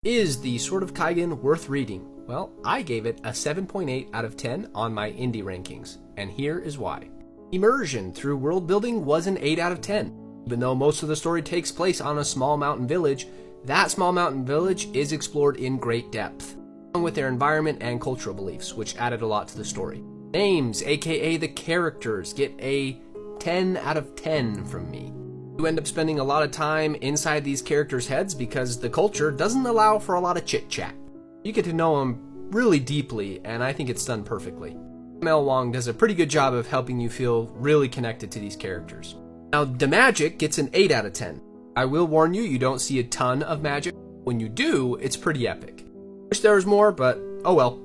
Is the Sword of Kaigen worth reading? Well, I gave it a 7.8 out of 10 on my indie rankings, and here is why. Immersion through world building was an 8 out of 10. Even though most of the story takes place on a small mountain village, that small mountain village is explored in great depth, along with their environment and cultural beliefs, which added a lot to the story. Names, aka the characters, get a 10 out of 10 from me. You end up spending a lot of time inside these characters' heads because the culture doesn't allow for a lot of chit-chat. You get to know them really deeply, and I think it's done perfectly. Mel Wong does a pretty good job of helping you feel really connected to these characters. Now, the magic gets an 8 out of 10. I will warn you, you don't see a ton of magic. When you do, it's pretty epic. Wish there was more, but oh well.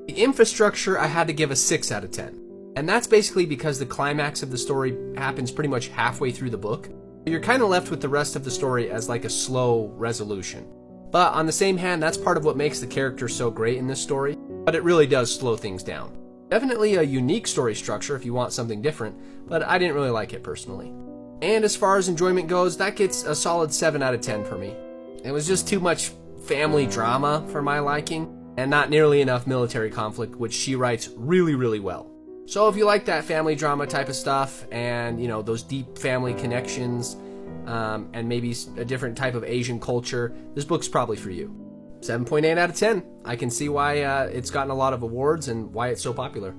The infrastructure I had to give a 6 out of 10. And that's basically because the climax of the story happens pretty much halfway through the book. You're kind of left with the rest of the story as like a slow resolution. But on the same hand, that's part of what makes the characters so great in this story, but it really does slow things down. Definitely a unique story structure if you want something different, but I didn't really like it personally. And as far as enjoyment goes, that gets a solid 7 out of 10 for me. It was just too much family drama for my liking, and not nearly enough military conflict, which she writes really, really well. So if you like that family drama type of stuff, and those deep family connections, and maybe a different type of Asian culture, this book's probably for you. 7.8 out of 10. I can see why it's gotten a lot of awards and why it's so popular.